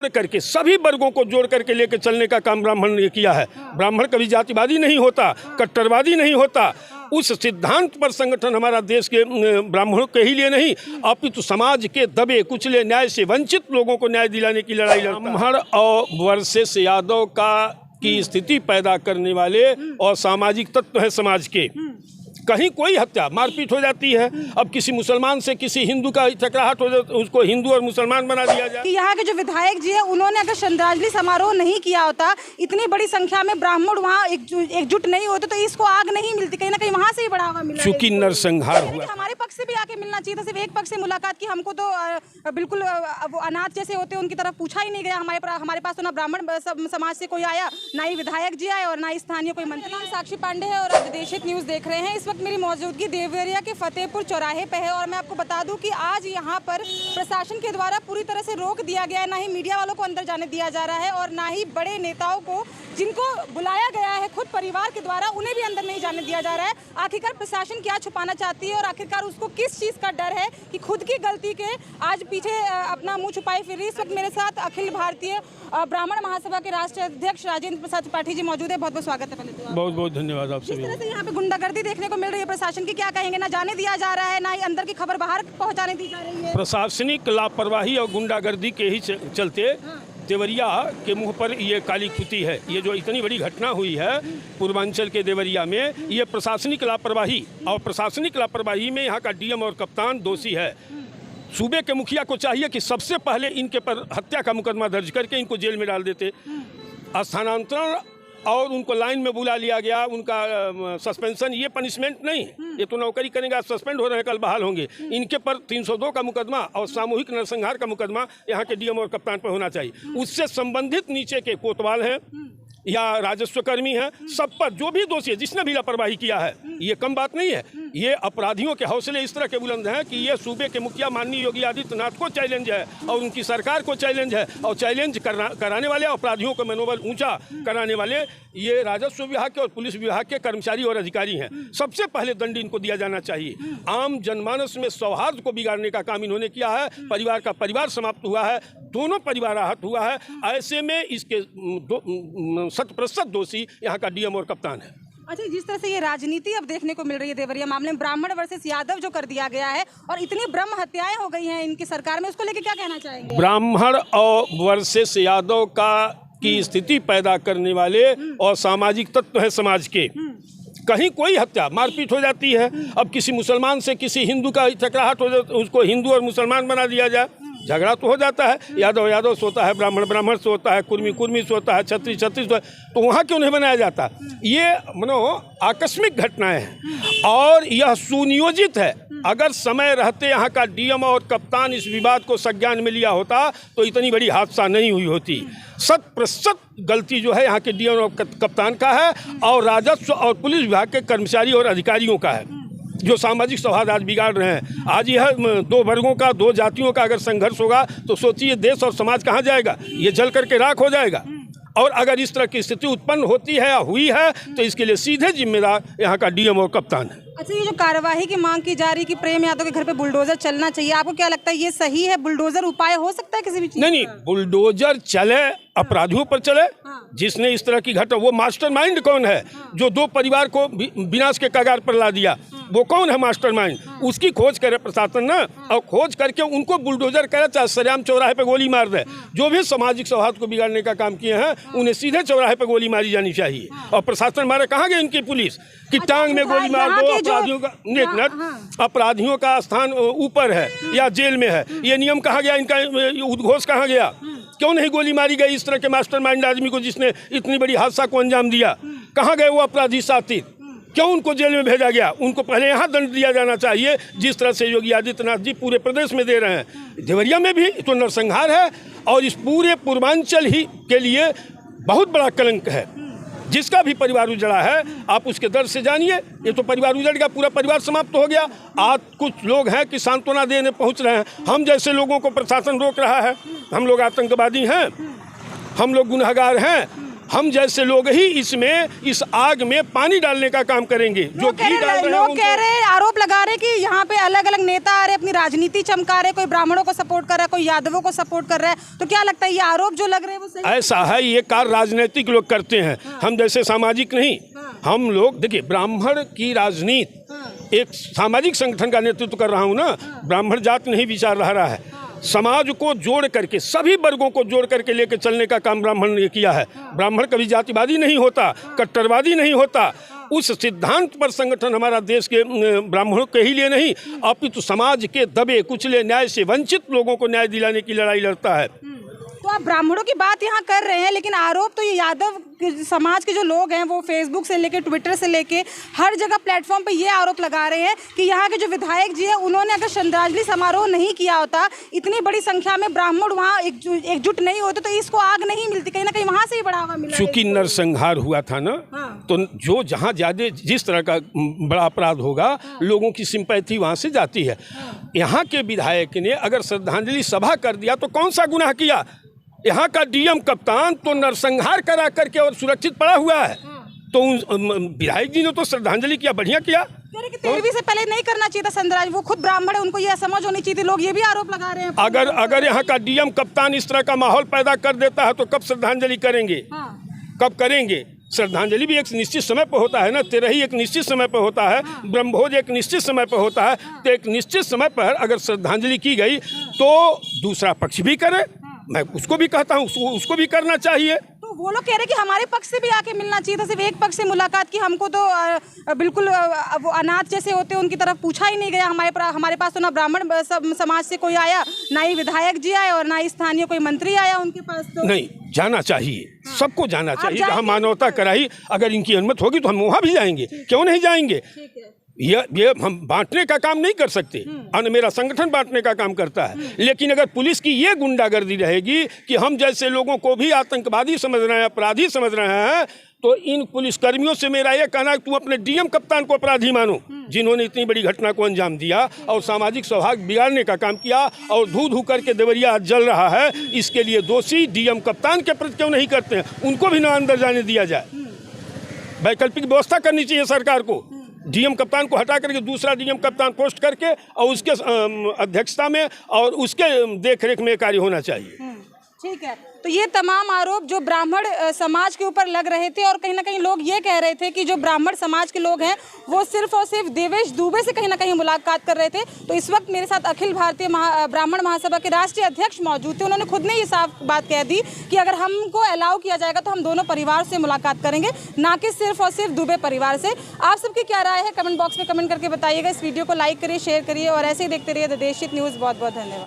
करके सभी वर्गों को जोड़ करके लेकर चलने का काम ब्राह्मण ने किया है। ब्राह्मण कभी जातिवादी नहीं होता, कट्टरवादी नहीं होता। उस सिद्धांत पर संगठन हमारा देश के ब्राह्मणों के ही लिए नहीं, अपितु समाज के दबे कुचले न्याय से वंचित लोगों को न्याय दिलाने की लड़ाई लड़ता है। ब्राह्मण और वर्सेस यादव की स्थिति पैदा करने वाले और सामाजिक तत्व है समाज के। कहीं कोई हत्या मारपीट हो जाती है, अब किसी मुसलमान से किसी हिंदू का टकराहट हो जाता है, उसको हिंदू और मुसलमान बना दिया जाए। कि यहाँ के जो विधायक जी है उन्होंने अगर श्रद्धांजलि समारोह नहीं किया होता, इतनी बड़ी संख्या में ब्राह्मण वहाँ एकजुट नहीं होते तो इसको आग नहीं मिलती, कहीं ना कहीं वहाँ से ही बढ़ावा मिला। चूंकि नरसंहार हुआ, हमारे पक्ष से भी आके मिलना चाहिए था, सिर्फ एक पक्ष से मुलाकात की। हमको तो बिल्कुल अनाथ जैसे होते उनकी तरफ पूछा ही नहीं गया। हमारे पास तो ना ब्राह्मण समाज से कोई आया, ना ही विधायक जी आए और ना ही स्थानीय कोई मंत्री। साक्षी पांडे है और आज देशित न्यूज देख रहे हैं। इस वक्त मेरी मौजूदगी देवरिया के फतेहपुर चौराहे पे है और मैं आपको बता दूं कि आज यहाँ पर प्रशासन के द्वारा पूरी तरह से रोक दिया गया है। ना ही मीडिया वालों को अंदर जाने दिया जा रहा है और ना ही बड़े नेताओं को जिनको बुलाया गया है खुद परिवार के द्वारा, उन्हें भी अंदर नहीं जाने दिया जा रहा है। आखिरकार प्रशासन क्या छुपाना चाहती है और आखिरकार उसको किस चीज़ का डर है कि खुद की गलती के आज पीछे अपना मुंह छुपाई फिर रही। इस वक्त मेरे साथ अखिल भारतीय ब्राह्मण महासभा के राष्ट्रीय अध्यक्ष राजेंद्र प्रसाद त्रिपाठी जी मौजूद है। बहुत बहुत स्वागत है। पहले तो बहुत बहुत धन्यवाद आप सभी। इस तरह से यहाँ पे गुंडागर्दी देखने को मिल रही है, प्रशासन की क्या कहेंगे? ना जाने दिया जा रहा है, ना ही अंदर की खबर बाहर पहुँचाने दी जा रही है। प्रशासनिक लापरवाही और गुंडागर्दी के ही चलते देवरिया के मुंह पर ये काली कुती है। ये जो इतनी बड़ी घटना हुई है पूर्वांचल के देवरिया में, ये प्रशासनिक लापरवाही, और प्रशासनिक लापरवाही में यहाँ का डीएम और कप्तान दोषी है। सूबे के मुखिया को चाहिए कि सबसे पहले इनके पर हत्या का मुकदमा दर्ज करके इनको जेल में डाल देते। स्थानांतरण और उनको लाइन में बुला लिया गया, उनका सस्पेंशन, ये पनिशमेंट नहीं, ये तो नौकरी करेंगे, सस्पेंड हो रहे हैं, कल बहाल होंगे। इनके पर 302 का मुकदमा और सामूहिक नरसंहार का मुकदमा यहाँ के डीएम और कप्तान पर होना चाहिए। उससे संबंधित नीचे के कोतवाल हैं या राजस्व कर्मी हैं, सब पर जो भी दोषी है, जिसने भी लापरवाही किया है, ये कम बात नहीं है। ये अपराधियों के हौसले इस तरह के बुलंद हैं कि ये सूबे के मुखिया माननीय योगी आदित्यनाथ को चैलेंज है और उनकी सरकार को चैलेंज है, और चैलेंज कराने वाले अपराधियों का मनोबल ऊंचा कराने वाले ये राजस्व विभाग के और पुलिस विभाग के कर्मचारी और अधिकारी हैं। सबसे पहले दंड इनको दिया जाना चाहिए। आम जनमानस में सौहार्द को बिगाड़ने का काम इन्होंने किया है। परिवार का परिवार समाप्त हुआ है, दोनों परिवार आहत हुआ है। ऐसे में इसके 100% दोषी यहाँ का डीएम और कप्तान है। अच्छा, जिस तरह से ये राजनीति अब देखने को मिल रही है देवरिया मामले में, ब्राह्मण वर्सेस यादव जो कर दिया गया है और इतनी ब्रह्म हत्याएं हो गई हैं इनकी सरकार में, उसको लेके क्या कहना चाहेंगे? ब्राह्मण और वर्सेस यादव की स्थिति पैदा करने वाले और सामाजिक तत्व है समाज के। कहीं कोई हत्या मारपीट हो जाती है, अब किसी मुसलमान से किसी हिंदू का टकराहट हो जाता है, उसको हिंदू और मुसलमान बना दिया जाए, झगड़ा तो हो जाता है। यादव से होता है, ब्राह्मण से होता है, कुर्मी से होता है, छत्री से होता है, तो वहाँ क्यों नहीं बनाया जाता? ये आकस्मिक घटनाएं हैं और यह सुनियोजित है। अगर समय रहते यहाँ का डीएम और कप्तान इस विवाद को संज्ञान में लिया होता तो इतनी बड़ी हादसा नहीं हुई होती। 100% गलती जो है यहाँ के डीएम और कप्तान का है और राजस्व और पुलिस विभाग के कर्मचारी और अधिकारियों का है, जो सामाजिक सौहार्द आज बिगाड़ रहे हैं। आज यह 2 वर्गों का, 2 जातियों का अगर संघर्ष होगा तो सोचिए देश और समाज कहाँ जाएगा? ये जल करके राख हो जाएगा। और अगर इस तरह की स्थिति उत्पन्न होती है या हुई है तो इसके लिए सीधे जिम्मेदार यहाँ का डीएम और कप्तान है। अच्छा, ये जो कार्यवाही की मांग की जा रही कि प्रेम यादव के घर पे बुलडोजर चलना चाहिए, आपको क्या लगता है ये सही है? बुलडोजर उपाय हो सकता है किसी भी चीज? नहीं, बुलडोजर चले, अपराधियों पर चले। जिसने इस तरह की घटना, वो मास्टरमाइंड कौन है जो 2 परिवार को विनाश के कगार पर ला दिया? वो कौन है मास्टरमाइंड? उसकी खोज करे प्रशासन ना, और खोज करके उनको बुलडोजर करे, चाहे सरेआम चौराहे पे गोली मार दे। जो भी सामाजिक सौहार्द को बिगाड़ने का काम किए हैं उन्हें सीधे चौराहे पे गोली मारी जानी चाहिए। और प्रशासन मारे, कहाँ गए इनकी पुलिस कि टांग में गोली मार दो? अपराधियों का अपराधियों का स्थान ऊपर है या जेल में है, ये नियम कहाँ गया? इनका उद्घोष कहाँ गया? क्यों नहीं गोली मारी गई इस तरह के मास्टरमाइंड आदमी को जिसने इतनी बड़ी हादसा को अंजाम दिया? कहाँ गए वो अपराधी साथी? क्यों उनको जेल में भेजा गया? उनको पहले यहाँ दंड दिया जाना चाहिए जिस तरह से योगी आदित्यनाथ जी पूरे प्रदेश में दे रहे हैं। देवरिया में भी तो नरसंहार है और इस पूरे पूर्वांचल ही के लिए बहुत बड़ा कलंक है। जिसका भी परिवार उजड़ा है आप उसके दर्द से जानिए। ये तो परिवार उजड़ गया, पूरा परिवार समाप्त हो गया। आज कुछ लोग हैं कि सांत्वना देने पहुंच रहे हैं, हम जैसे लोगों को प्रशासन रोक रहा है। हम लोग आतंकवादी हैं, हम लोग गुनहगार हैं, हम जैसे लोग ही इसमें इस आग में पानी डालने का काम करेंगे। जो घी डाल रहे हैं लोग कह रहे हैं, आरोप लगा रहे हैं कि यहाँ पे अलग अलग नेता आ रहे हैं, अपनी राजनीति चमका रहे हैं, कोई ब्राह्मणों को सपोर्ट कर रहा है, कोई यादवों को सपोर्ट कर रहा है। तो क्या लगता है ये आरोप जो लग रहे हैं वो सही? ऐसा है, ये कार्य राजनीतिक लोग करते हैं। हम जैसे सामाजिक नहीं। हम लोग देखिए, ब्राह्मण की राजनीति एक सामाजिक संगठन का नेतृत्व कर रहा हूँ ना। ब्राह्मण जात नहीं विचार रहा है, समाज को जोड़ करके, सभी वर्गों को जोड़ करके लेकर चलने का काम ब्राह्मण ने किया है। ब्राह्मण कभी जातिवादी नहीं होता, कट्टरवादी नहीं होता। उस सिद्धांत पर संगठन हमारा देश के ब्राह्मणों के ही लिए नहीं, अपितु समाज के दबे कुचले न्याय से वंचित लोगों को न्याय दिलाने की लड़ाई लड़ता है। तो आप ब्राह्मणों की बात यहाँ कर रहे हैं, लेकिन आरोप तो ये यादव समाज के जो लोग हैं वो फेसबुक से लेके ट्विटर से लेके हर जगह प्लेटफॉर्म पे ये आरोप लगा रहे हैं कि यहाँ के जो विधायक जी हैं उन्होंने अगर श्रद्धांजलि समारोह नहीं किया होता, इतनी बड़ी संख्या में ब्राह्मण वहाँ एकजुट नहीं होते, तो इसको आग नहीं मिलती। कहीं ना कहीं वहाँ से ही बढ़ावा मिला। चूंकि नरसंहार हुआ था ना, तो जो जहाँ ज्यादा जिस तरह का बड़ा अपराध होगा, लोगों की सिंपैथी वहाँ से जाती है। यहाँ के विधायक ने अगर श्रद्धांजलि सभा कर दिया तो कौन सा गुनाह किया? यहाँ का डीएम कप्तान तो नरसंहार करा करके और सुरक्षित पड़ा हुआ है, तो विधायक जी ने तो श्रद्धांजलि किया, बढ़िया किया। 13वीं से पहले नहीं करना चाहिए था संदराज, वो खुद ब्राह्मण है, उनको ये समझ होनी चाहिए थी। लोग ये भी आरोप लगा रहे हैं। अगर यहाँ का डीएम कप्तान इस तरह का माहौल पैदा कर देता है तो कब श्रद्धांजलि करेंगे? कब करेंगे? श्रद्धांजलि भी एक निश्चित समय पर होता है ना, तेरही एक निश्चित समय पर होता है, ब्रह्मभोज एक निश्चित समय पर होता है। तो एक निश्चित समय पर अगर श्रद्धांजलि की गई तो दूसरा पक्ष भी करे, मैं उसको भी कहता हूँ उसको भी करना चाहिए। तो वो लोग कह रहे हैं कि हमारे पक्ष से भी आके मिलना चाहिए था, सिर्फ एक पक्ष से मुलाकात की। हमको तो बिल्कुल वो अनाथ जैसे होते हैं उनकी तरफ पूछा ही नहीं गया। हमारे पास तो ना ब्राह्मण समाज से कोई आया, ना ही विधायक जी आए और ना ही स्थानीय कोई मंत्री आया उनके पास। तो नहीं, जाना चाहिए, सबको जाना चाहिए। जहाँ मानवता कराई, अगर इनकी अनुमति होगी तो हम वहाँ भी जाएंगे, क्यों नहीं जाएंगे? ये हम बांटने का काम नहीं कर सकते, मेरा संगठन बांटने का काम करता है। लेकिन अगर पुलिस की ये गुंडागर्दी रहेगी कि हम जैसे लोगों को भी आतंकवादी समझ रहे हैं, अपराधी समझ रहे हैं, तो इन पुलिसकर्मियों से मेरा ये कहना है कि तुम अपने डीएम कप्तान को अपराधी मानो, जिन्होंने इतनी बड़ी घटना को अंजाम दिया और सामाजिक सौहार्द बिगाड़ने का काम किया, और धू धू करके देवरिया आज जल रहा है। इसके लिए दोषी डीएम कप्तान के प्रति क्यों नहीं करते हैं? उनको भी ना अंदर जाने दिया जाए। वैकल्पिक व्यवस्था करनी चाहिए सरकार को। डीएम कप्तान को हटा करके दूसरा डीएम कप्तान पोस्ट करके और उसके अध्यक्षता में और उसके देखरेख में कार्य होना चाहिए। ठीक है, तो ये तमाम आरोप जो ब्राह्मण समाज के ऊपर लग रहे थे, और कहीं ना कहीं लोग ये कह रहे थे कि जो ब्राह्मण समाज के लोग हैं वो सिर्फ और सिर्फ देवेश दुबे से कहीं ना कहीं मुलाकात कर रहे थे। तो इस वक्त मेरे साथ अखिल भारतीय ब्राह्मण महासभा के राष्ट्रीय अध्यक्ष मौजूद थे। उन्होंने खुद ने ये साफ बात कह दी कि अगर हमको अलाउ किया जाएगा तो हम दोनों परिवार से मुलाकात करेंगे, ना कि सिर्फ और सिर्फ दुबे परिवार से। आप सबकी क्या राय है कमेंट बॉक्स में कमेंट करके बताइएगा। इस वीडियो को लाइक करिए, शेयर करिए और ऐसे ही देखते रहिए द देशहित न्यूज़। बहुत बहुत धन्यवाद।